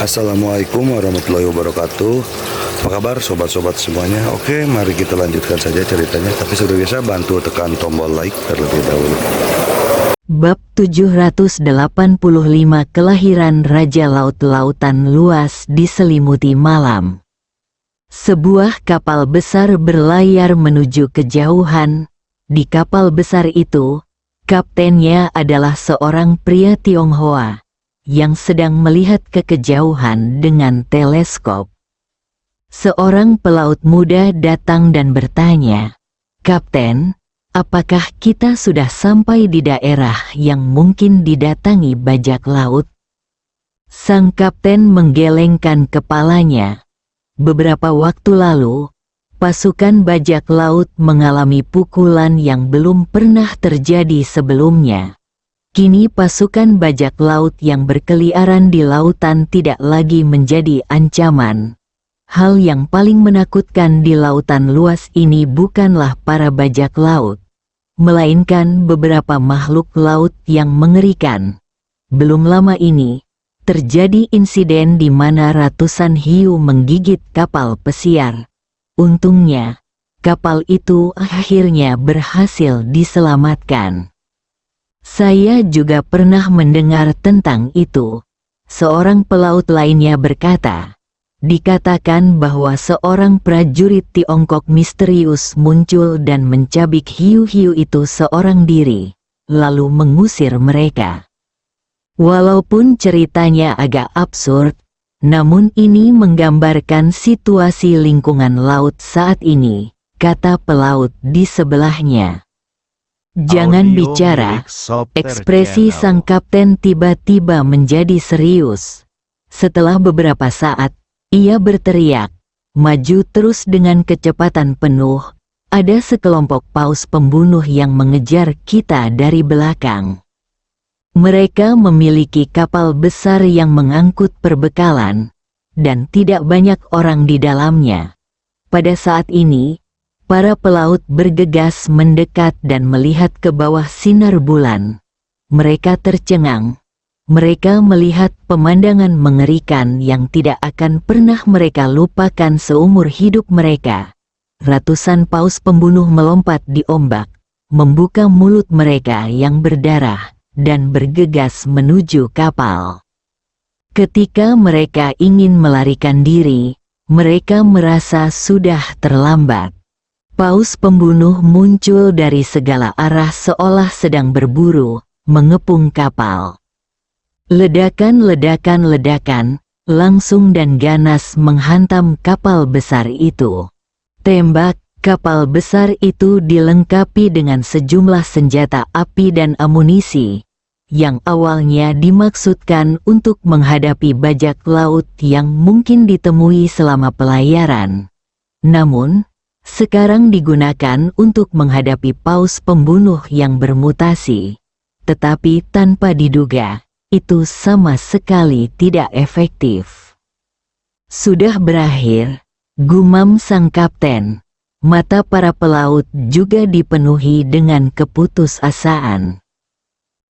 Assalamualaikum warahmatullahi wabarakatuh. Apa kabar sobat-sobat semuanya? Oke, mari kita lanjutkan saja ceritanya. Tapi seperti biasa bantu tekan tombol like terlebih dahulu. Bab 785 Kelahiran Raja Laut. Lautan luas diselimuti malam. Sebuah kapal besar berlayar menuju kejauhan. Di kapal besar itu, kaptennya adalah seorang pria Tionghoa yang sedang melihat ke kejauhan dengan teleskop. Seorang pelaut muda datang dan bertanya, "Kapten, apakah kita sudah sampai di daerah yang mungkin didatangi bajak laut?" Sang kapten menggelengkan kepalanya. Beberapa waktu lalu, pasukan bajak laut mengalami pukulan yang belum pernah terjadi sebelumnya. Kini pasukan bajak laut yang berkeliaran di lautan tidak lagi menjadi ancaman. Hal yang paling menakutkan di lautan luas ini bukanlah para bajak laut, melainkan beberapa makhluk laut yang mengerikan. Belum lama ini, terjadi insiden di mana ratusan hiu menggigit kapal pesiar. Untungnya, kapal itu akhirnya berhasil diselamatkan. "Saya juga pernah mendengar tentang itu," seorang pelaut lainnya berkata. "Dikatakan bahwa seorang prajurit Tiongkok misterius muncul dan mencabik hiu-hiu itu seorang diri, lalu mengusir mereka." Walaupun ceritanya agak absurd, namun ini menggambarkan situasi lingkungan laut saat ini, kata pelaut di sebelahnya. "Jangan bicara." Ekspresi sang kapten tiba-tiba menjadi serius. Setelah beberapa saat, ia berteriak, "Maju terus dengan kecepatan penuh. Ada sekelompok paus pembunuh yang mengejar kita dari belakang. Mereka memiliki kapal besar yang mengangkut perbekalan, dan tidak banyak orang di dalamnya." Pada saat ini, para pelaut bergegas mendekat dan melihat ke bawah sinar bulan. Mereka tercengang. Mereka melihat pemandangan mengerikan yang tidak akan pernah mereka lupakan seumur hidup mereka. Ratusan paus pembunuh melompat di ombak, membuka mulut mereka yang berdarah, dan bergegas menuju kapal. Ketika mereka ingin melarikan diri, mereka merasa sudah terlambat. Paus pembunuh muncul dari segala arah seolah sedang berburu, mengepung kapal. Ledakan langsung dan ganas menghantam kapal besar itu. Tembak, kapal besar itu dilengkapi dengan sejumlah senjata api dan amunisi, yang awalnya dimaksudkan untuk menghadapi bajak laut yang mungkin ditemui selama pelayaran. Namun, sekarang digunakan untuk menghadapi paus pembunuh yang bermutasi. Tetapi tanpa diduga, itu sama sekali tidak efektif. "Sudah berakhir," gumam sang kapten. Mata para pelaut juga dipenuhi dengan keputusasaan.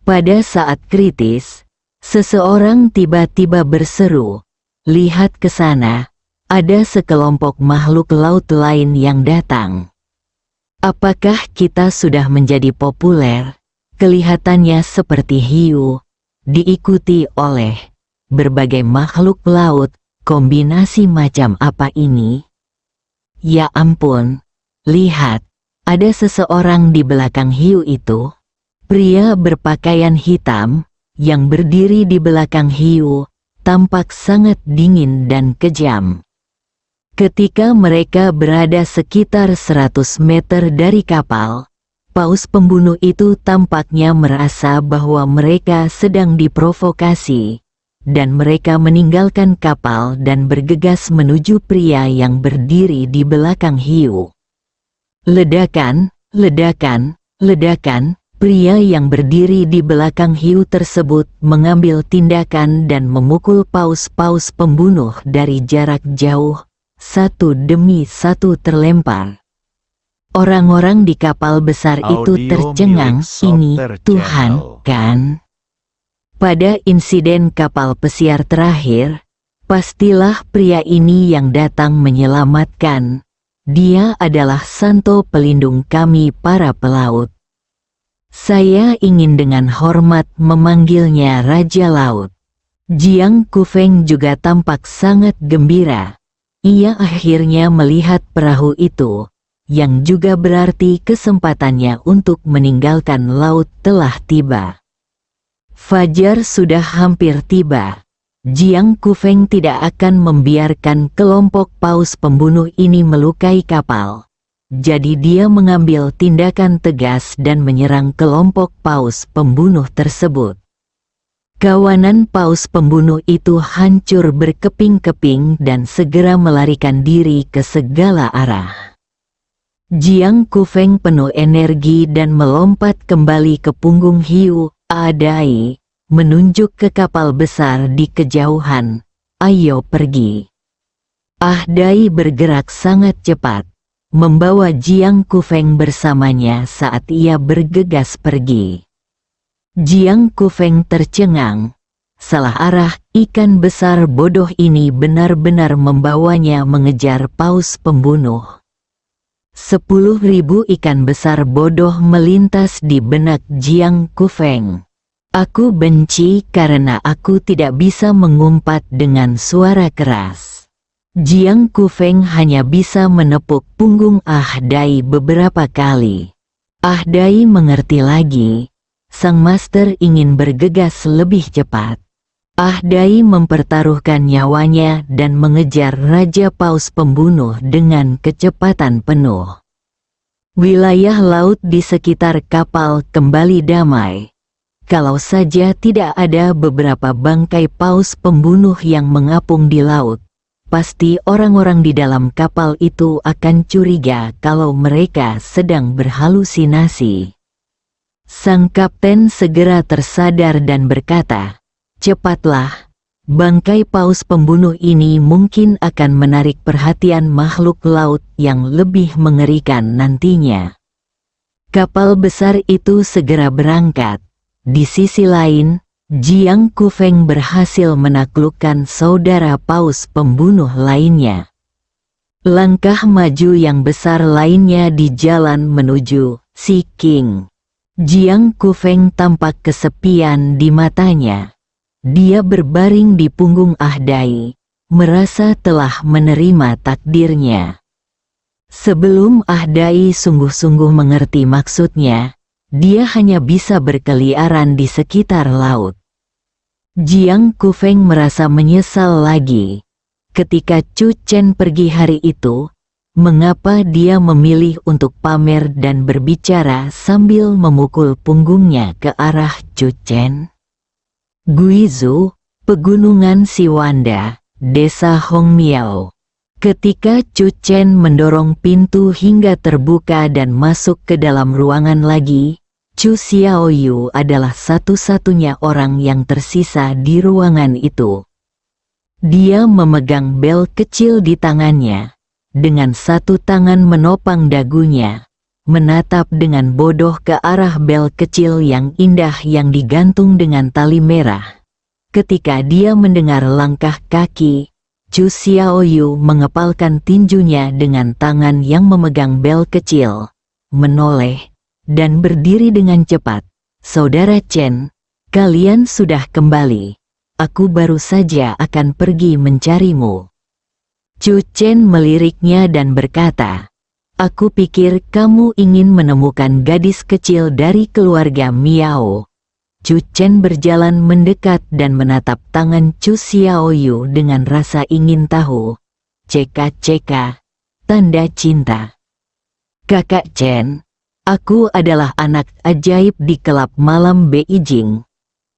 Pada saat kritis, seseorang tiba-tiba berseru, "Lihat ke sana. Ada sekelompok makhluk laut lain yang datang." Apakah kita sudah menjadi populer? Kelihatannya seperti hiu, diikuti oleh berbagai makhluk laut. Kombinasi macam apa ini? Ya ampun, lihat, ada seseorang di belakang hiu itu. Pria berpakaian hitam, yang berdiri di belakang hiu, tampak sangat dingin dan kejam. Ketika mereka berada sekitar 100 meter dari kapal, paus pembunuh itu tampaknya merasa bahwa mereka sedang diprovokasi, dan mereka meninggalkan kapal dan bergegas menuju pria yang berdiri di belakang hiu. Ledakan, pria yang berdiri di belakang hiu tersebut mengambil tindakan dan memukul paus-paus pembunuh dari jarak jauh. Satu demi satu terlempar. Orang-orang di kapal besar itu tercengang. Ini Tuhan, kan? Pada insiden kapal pesiar terakhir, Pastilah pria ini yang datang menyelamatkan. Dia adalah Santo pelindung kami para pelaut. Saya ingin dengan hormat memanggilnya Raja Laut. Jiang Kufeng juga tampak sangat gembira. Ia akhirnya melihat perahu itu, yang juga berarti kesempatannya untuk meninggalkan laut telah tiba. Fajar sudah hampir tiba. Jiang Kufeng tidak akan membiarkan kelompok paus pembunuh ini melukai kapal. Jadi dia mengambil tindakan tegas dan menyerang kelompok paus pembunuh tersebut. Kawanan paus pembunuh itu hancur berkeping-keping dan segera melarikan diri ke segala arah. Jiang Kufeng penuh energi dan melompat kembali ke punggung hiu Adai, menunjuk ke kapal besar di kejauhan. Ayo pergi. Dai bergerak sangat cepat, membawa Jiang Kufeng bersamanya saat ia bergegas pergi. Jiang Kufeng tercengang. Salah arah, ikan besar bodoh ini benar-benar membawanya mengejar paus pembunuh. 10.000 ikan besar bodoh melintas di benak Jiang Kufeng. Aku benci karena aku tidak bisa mengumpat dengan suara keras. Jiang Kufeng hanya bisa menepuk punggung Dai beberapa kali. Dai mengerti lagi. Sang master ingin bergegas lebih cepat. Dai mempertaruhkan nyawanya dan mengejar Raja Paus pembunuh dengan kecepatan penuh. Wilayah laut di sekitar kapal kembali damai. Kalau saja tidak ada beberapa bangkai paus pembunuh yang mengapung di laut, pasti orang-orang di dalam kapal itu akan curiga kalau mereka sedang berhalusinasi. Sang kapten segera tersadar dan berkata, "Cepatlah, bangkai paus pembunuh ini mungkin akan menarik perhatian makhluk laut yang lebih mengerikan nantinya." Kapal besar itu segera berangkat. Di sisi lain, Jiang Kufeng berhasil menaklukkan saudara paus pembunuh lainnya. Langkah maju yang besar lainnya di jalan menuju Si King. Jiang Kufeng tampak kesepian di matanya. Dia berbaring di punggung Dai, merasa telah menerima takdirnya. Sebelum Dai sungguh-sungguh mengerti maksudnya, dia hanya bisa berkeliaran di sekitar laut. Jiang Kufeng merasa menyesal lagi. Ketika Chu Chen pergi hari itu, mengapa dia memilih untuk pamer dan berbicara sambil memukul punggungnya ke arah Chu Chen? Guizhou, Pegunungan Siwanda, Desa Hongmiao. Ketika Chu Chen mendorong pintu hingga terbuka dan masuk ke dalam ruangan lagi, Chu Xiaoyu adalah satu-satunya orang yang tersisa di ruangan itu. Dia memegang bel kecil di tangannya, dengan satu tangan menopang dagunya, menatap dengan bodoh ke arah bel kecil yang indah yang digantung dengan tali merah. Ketika dia mendengar langkah kaki, Chu Xiaoyu mengepalkan tinjunya dengan tangan yang memegang bel kecil, menoleh, dan berdiri dengan cepat. "Saudara Chen, kalian sudah kembali. Aku baru saja akan pergi mencarimu." Chu Chen meliriknya dan berkata, "Aku pikir kamu ingin menemukan gadis kecil dari keluarga Miao." Chu Chen berjalan mendekat dan menatap tangan Chu Xiaoyu dengan rasa ingin tahu. "Ceka-ceka, tanda cinta." "Kakak Chen, aku adalah anak ajaib di kelab malam Beijing.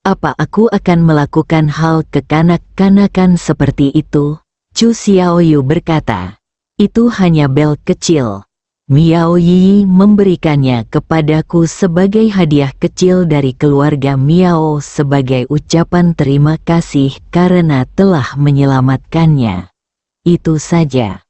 Apa aku akan melakukan hal kekanak-kanakan seperti itu?" Chu Xiaoyu berkata, "Itu hanya bel kecil. Miao Yi memberikannya kepadaku sebagai hadiah kecil dari keluarga Miao sebagai ucapan terima kasih karena telah menyelamatkannya. Itu saja."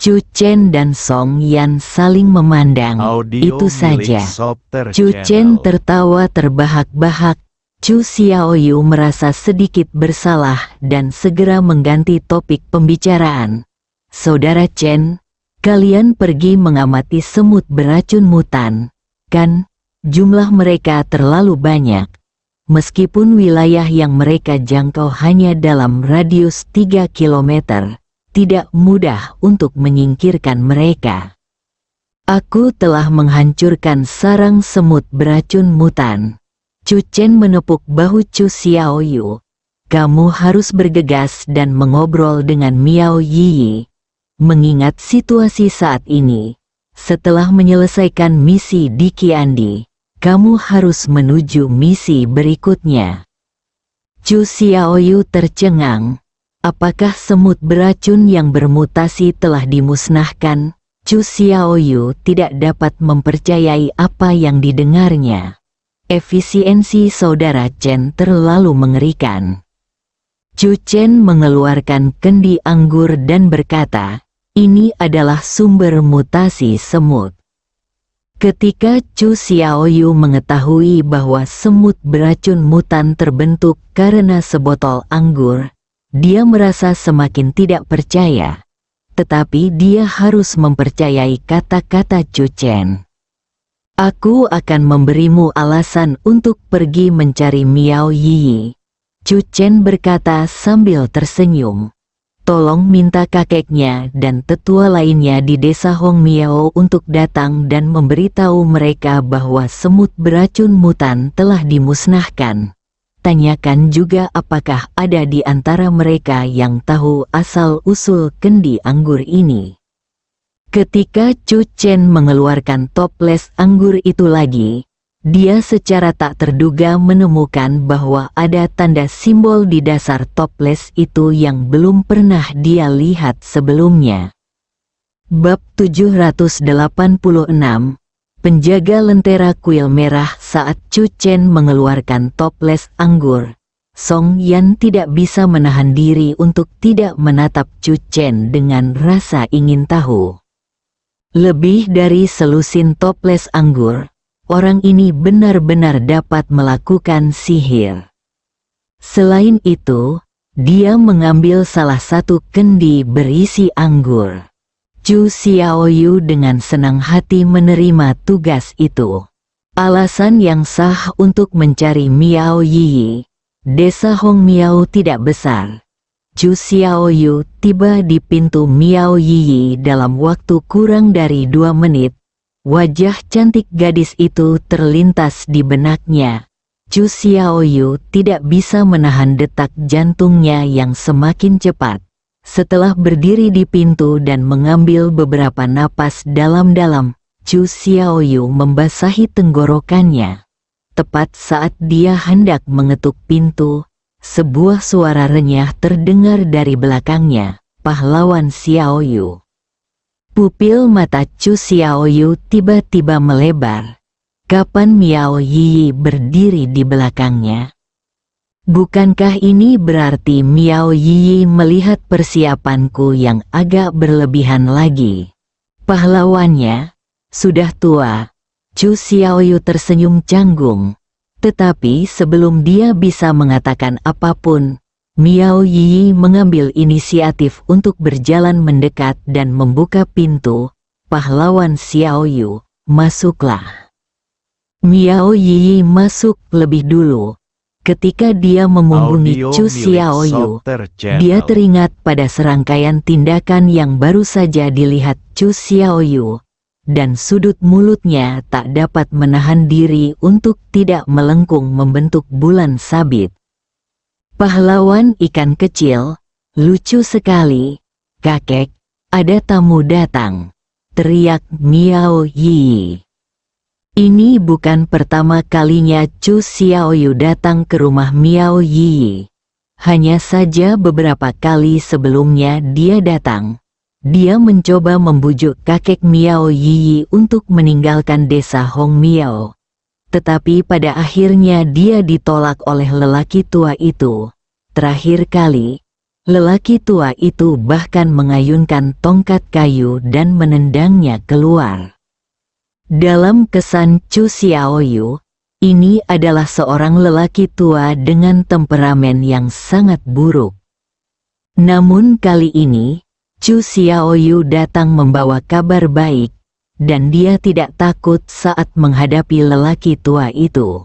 Chu Chen dan Song Yan saling memandang. Audio Itu saja. milik Sopter Chu Chen Channel. tertawa terbahak-bahak. Chu Xiaoyu merasa sedikit bersalah dan segera mengganti topik pembicaraan. Saudara Chen, kalian pergi mengamati semut beracun mutan, kan? Jumlah mereka terlalu banyak. Meskipun wilayah yang mereka jangkau hanya dalam radius 3 km, tidak mudah untuk menyingkirkan mereka. Aku telah menghancurkan sarang semut beracun mutan. Chu Chen menepuk bahu Chu Xiaoyu. Kamu harus bergegas dan mengobrol dengan Miao Yi. Mengingat situasi saat ini, setelah menyelesaikan misi di Qiandi, kamu harus menuju misi berikutnya. Chu Xiaoyu tercengang. Apakah semut beracun yang bermutasi telah dimusnahkan? Chu Xiaoyu tidak dapat mempercayai apa yang didengarnya. Efisiensi saudara Chen terlalu mengerikan. Chu Chen mengeluarkan kendi anggur dan berkata, ini adalah sumber mutasi semut. Ketika Chu Xiaoyu mengetahui bahwa semut beracun mutan terbentuk karena sebotol anggur, dia merasa semakin tidak percaya. Tetapi dia harus mempercayai kata-kata Chu Chen. Aku akan memberimu alasan untuk pergi mencari Miao Yi. Chu Chen berkata sambil tersenyum. Tolong minta kakeknya dan tetua lainnya di desa Hong Miao untuk datang dan memberitahu mereka bahwa semut beracun mutan telah dimusnahkan. Tanyakan juga apakah ada di antara mereka yang tahu asal-usul kendi anggur ini. Ketika Chu Chen mengeluarkan toples anggur itu lagi, dia secara tak terduga menemukan bahwa ada tanda simbol di dasar toples itu yang belum pernah dia lihat sebelumnya. Bab 786, Penjaga Lentera Kuil Merah. Saat Chu Chen mengeluarkan toples anggur, Song Yan tidak bisa menahan diri untuk tidak menatap Chu Chen dengan rasa ingin tahu. Lebih dari selusin toples anggur, orang ini benar-benar dapat melakukan sihir. Selain itu, dia mengambil salah satu kendi berisi anggur. Chu Xiaoyu dengan senang hati menerima tugas itu. Alasan yang sah untuk mencari Miao Yi. Desa Hong Miao tidak besar. Chu Xiaoyu tiba di pintu Miao Yi dalam waktu kurang dari 2 menit. Wajah cantik gadis itu terlintas di benaknya. Chu Xiaoyu tidak bisa menahan detak jantungnya yang semakin cepat. Setelah berdiri di pintu dan mengambil beberapa napas dalam-dalam, Chu Xiaoyu membasahi tenggorokannya. Tepat saat dia hendak mengetuk pintu, sebuah suara renyah terdengar dari belakangnya. Pahlawan Xiaoyu. Pupil mata Chu Xiaoyu tiba-tiba melebar. Kapan Miao Yi berdiri di belakangnya? Bukankah ini berarti Miao Yi melihat persiapanku yang agak berlebihan lagi? Pahlawannya sudah tua. Chu Xiaoyu tersenyum canggung. Tetapi sebelum dia bisa mengatakan apapun, Miao Yi mengambil inisiatif untuk berjalan mendekat dan membuka pintu. Pahlawan Xiaoyu, masuklah. Miao Yi masuk lebih dulu. Ketika dia memumpuni Chu Xiaoyu, dia teringat pada serangkaian tindakan yang baru saja dilihat Chu Xiaoyu. Dan sudut mulutnya tak dapat menahan diri untuk tidak melengkung membentuk bulan sabit. Pahlawan ikan kecil, lucu sekali. Kakek, ada tamu datang. Teriak Miao Yi. Ini bukan pertama kalinya Chu Xiaoyu datang ke rumah Miao Yi. Hanya saja beberapa kali sebelumnya dia datang. Dia mencoba membujuk kakek Miao Yi untuk meninggalkan desa Hong Miao. Tetapi pada akhirnya dia ditolak oleh lelaki tua itu. Terakhir kali, lelaki tua itu bahkan mengayunkan tongkat kayu dan menendangnya keluar. Dalam kesan Chu Xiaoyu, Ini adalah seorang lelaki tua dengan temperamen yang sangat buruk. Namun kali ini, Chu Xiaoyu datang membawa kabar baik, dan dia tidak takut saat menghadapi lelaki tua itu.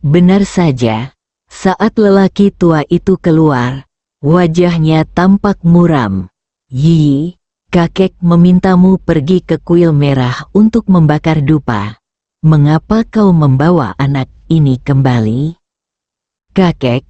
Benar saja, saat lelaki tua itu keluar, wajahnya tampak muram. "Yi, kakek memintamu pergi ke kuil merah untuk membakar dupa. Mengapa kau membawa anak ini kembali?" "Kakek,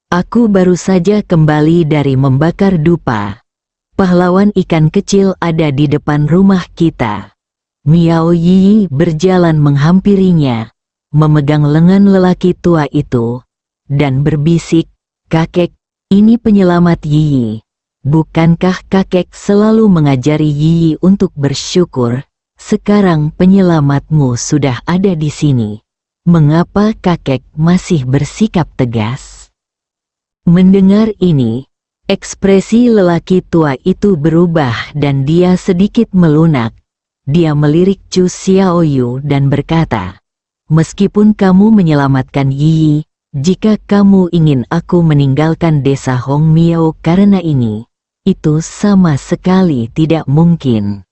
aku baru saja kembali dari membakar dupa. Pahlawan ikan kecil ada di depan rumah kita." Miao Yi berjalan menghampirinya, memegang lengan lelaki tua itu, dan berbisik, "Kakek, ini penyelamat Yi. Bukankah kakek selalu mengajari Yi untuk bersyukur? Sekarang penyelamatmu sudah ada di sini. Mengapa kakek masih bersikap tegas?" Mendengar ini, ekspresi lelaki tua itu berubah dan dia sedikit melunak. Dia melirik Chu Xiaoyu dan berkata, "Meskipun kamu menyelamatkan Yi, jika kamu ingin aku meninggalkan desa Hong Miao karena ini, itu sama sekali tidak mungkin."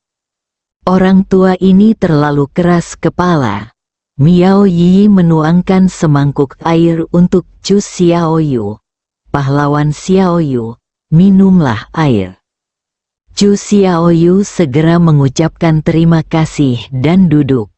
Orang tua ini terlalu keras kepala. Miao Yi menuangkan semangkuk air untuk Chu Xiaoyu. "Pahlawan Xiaoyu, minumlah air." Chu Xiaoyu segera mengucapkan terima kasih dan duduk.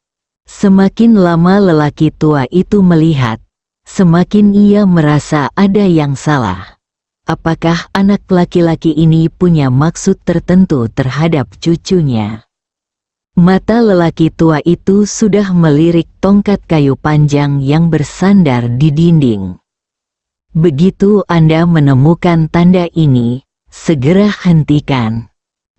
Semakin lama lelaki tua itu melihat, semakin ia merasa ada yang salah. Apakah anak laki-laki ini punya maksud tertentu terhadap cucunya? Mata lelaki tua itu sudah melirik tongkat kayu panjang yang bersandar di dinding. "Begitu Anda menemukan tanda ini, segera hentikan.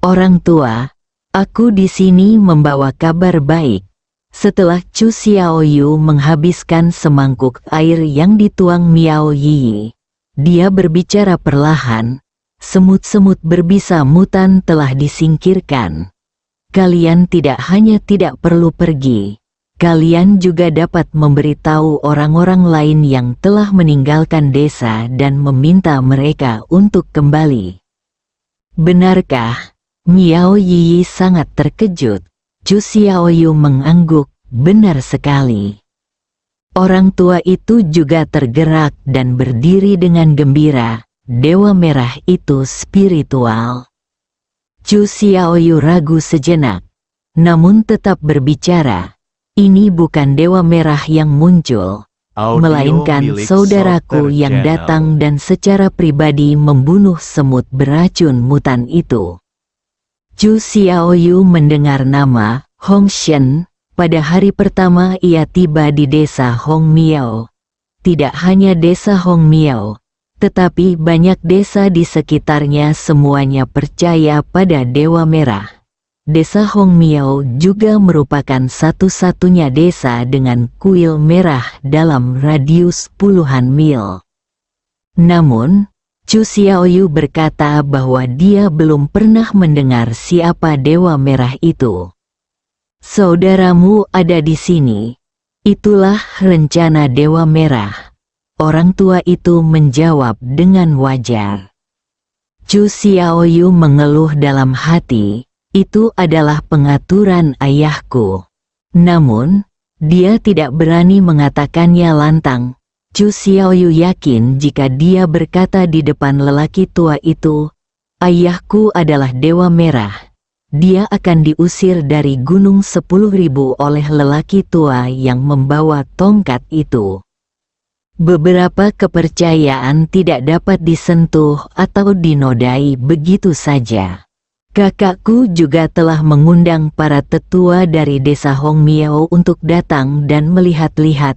Orang tua, aku di sini membawa kabar baik." Setelah Chu Xiaoyu menghabiskan semangkuk air yang dituang Miao Yi, dia berbicara perlahan, "Semut-semut berbisa mutan telah disingkirkan. Kalian tidak hanya tidak perlu pergi, kalian juga dapat memberitahu orang-orang lain yang telah meninggalkan desa dan meminta mereka untuk kembali." "Benarkah?" Miao Yi sangat terkejut. Chu Xiaoyu mengangguk, "Benar sekali." Orang tua itu juga tergerak dan berdiri dengan gembira. Dewa merah itu spiritual. Chu Xiaoyu ragu sejenak, namun tetap berbicara. "Ini bukan dewa merah yang muncul, melainkan saudaraku yang datang dan secara pribadi membunuh semut beracun mutan itu." Chu Xiaoyu mendengar nama Hong Shen. Pada hari pertama ia tiba di desa Hong Miao. Tidak hanya desa Hong Miao, tetapi banyak desa di sekitarnya semuanya percaya pada Dewa Merah. Desa Hong Miao juga merupakan satu-satunya desa dengan kuil merah dalam radius puluhan mil. Namun, Chu Xiaoyu berkata bahwa dia belum pernah mendengar siapa Dewa Merah itu. "Saudaramu ada di sini. Itulah rencana Dewa Merah." Orang tua itu menjawab dengan wajar. Chu Xiaoyu mengeluh dalam hati, "Itu adalah pengaturan ayahku." Namun, dia tidak berani mengatakannya lantang. Chu Xiaoyu yakin jika dia berkata di depan lelaki tua itu, "Ayahku adalah Dewa Merah," dia akan diusir dari Gunung 10.000 oleh lelaki tua yang membawa tongkat itu. Beberapa kepercayaan tidak dapat disentuh atau dinodai begitu saja. Kakakku juga telah mengundang para tetua dari desa Hong Miao untuk datang dan melihat-lihat.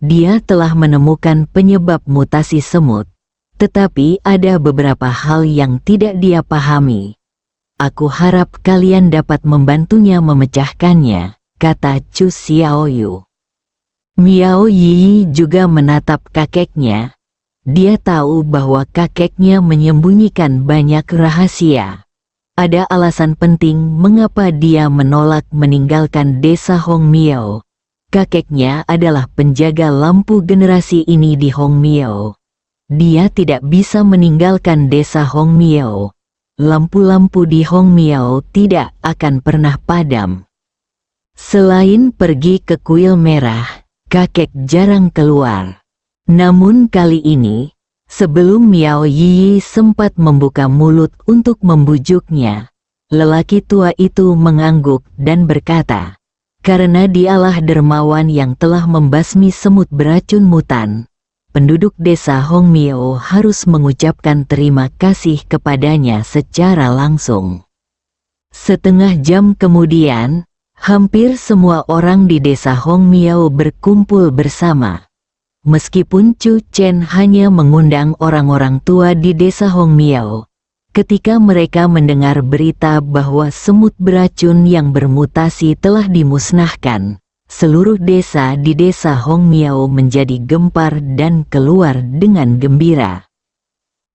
Dia telah menemukan penyebab mutasi semut, tetapi ada beberapa hal yang tidak dia pahami. "Aku harap kalian dapat membantunya memecahkannya," kata Chu Xiaoyu. Miao Yi juga menatap kakeknya. Dia tahu bahwa kakeknya menyembunyikan banyak rahasia. Ada alasan penting mengapa dia menolak meninggalkan desa Hong Miao. kakeknya adalah penjaga lampu generasi ini di Hongmiao. Dia tidak bisa meninggalkan desa Hongmiao. Lampu-lampu di Hongmiao tidak akan pernah padam. Selain pergi ke kuil merah, kakek jarang keluar. Namun kali ini, sebelum Miao Yi sempat membuka mulut untuk membujuknya, lelaki tua itu mengangguk dan berkata, "Karena dialah dermawan yang telah membasmi semut beracun mutan, penduduk desa Hongmiao harus mengucapkan terima kasih kepadanya secara langsung." Setengah jam kemudian, hampir semua orang di desa Hongmiao berkumpul bersama. Meskipun Chu Chen hanya mengundang orang-orang tua di desa Hongmiao, ketika mereka mendengar berita bahwa semut beracun yang bermutasi telah dimusnahkan, seluruh desa di desa Hongmiao menjadi gempar dan keluar dengan gembira.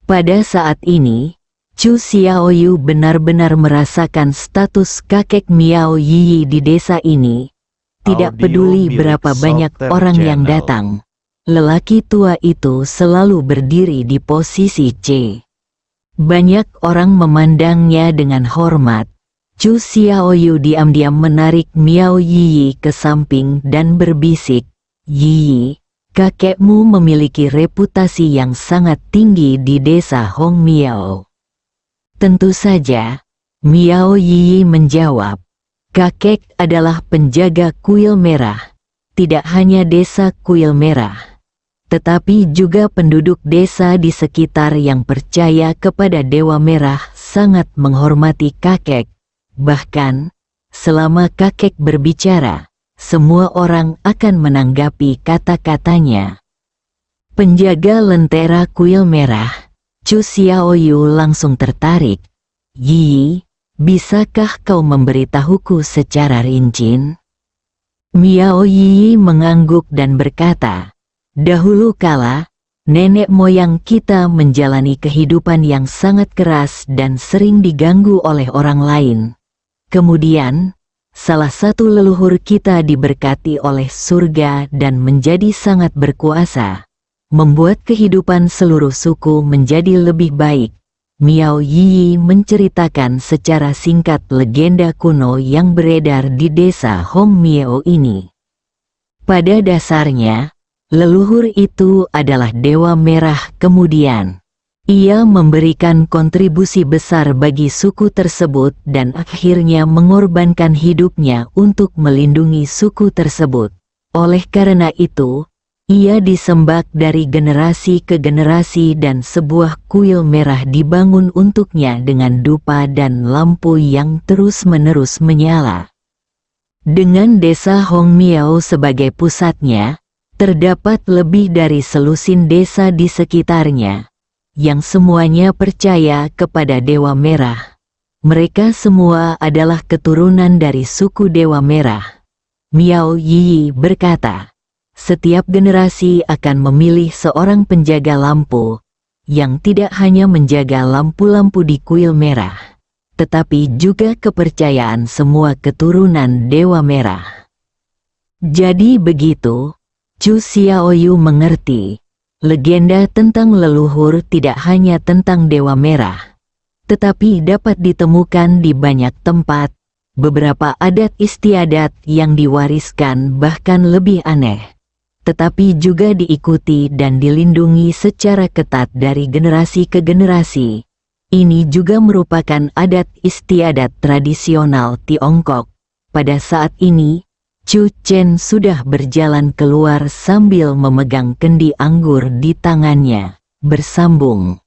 Pada saat ini, Chu Xiaoyu benar-benar merasakan status kakek Miao Yi di desa ini. Tidak peduli berapa banyak orang yang datang, lelaki tua itu selalu berdiri di posisi C. Banyak orang memandangnya dengan hormat. Chu Xiaoyu diam-diam menarik Miao Yi ke samping dan berbisik, "Yi, kakekmu memiliki reputasi yang sangat tinggi di desa Hongmiao." Tentu saja, Miao Yi menjawab, "Kakek adalah penjaga kuil merah, tidak hanya desa kuil merah, tetapi juga penduduk desa di sekitar yang percaya kepada Dewa Merah sangat menghormati kakek. Bahkan, selama kakek berbicara, semua orang akan menanggapi kata-katanya." Penjaga lentera kuil merah, Chu Xiaoyu langsung tertarik. "Yi, bisakah kau memberitahuku secara rinci?" Miao Yi mengangguk dan berkata, "Dahulu kala, nenek moyang kita menjalani kehidupan yang sangat keras dan sering diganggu oleh orang lain. Kemudian, salah satu leluhur kita diberkati oleh surga dan menjadi sangat berkuasa, membuat kehidupan seluruh suku menjadi lebih baik." Miao Yi menceritakan secara singkat legenda kuno yang beredar di desa Hongmiao ini. Pada dasarnya, leluhur itu adalah Dewa Merah. Kemudian, ia memberikan kontribusi besar bagi suku tersebut dan akhirnya mengorbankan hidupnya untuk melindungi suku tersebut. Oleh karena itu, ia disembah dari generasi ke generasi dan sebuah kuil merah dibangun untuknya dengan dupa dan lampu yang terus-menerus menyala. Dengan desa Hongmiao sebagai pusatnya, terdapat lebih dari selusin desa di sekitarnya, yang semuanya percaya kepada Dewa Merah. Mereka semua adalah keturunan dari suku Dewa Merah. Miao Yi berkata, "Setiap generasi akan memilih seorang penjaga lampu, yang tidak hanya menjaga lampu-lampu di kuil merah, tetapi juga kepercayaan semua keturunan Dewa Merah." Jadi begitu, Chu Xiaoyu mengerti, legenda tentang leluhur tidak hanya tentang Dewa Merah, tetapi dapat ditemukan di banyak tempat. Beberapa adat istiadat yang diwariskan bahkan lebih aneh, tetapi juga diikuti dan dilindungi secara ketat dari generasi ke generasi. Ini juga merupakan adat istiadat tradisional Tiongkok. Pada saat ini, Chu Chen sudah berjalan keluar sambil memegang kendi anggur di tangannya, bersambung.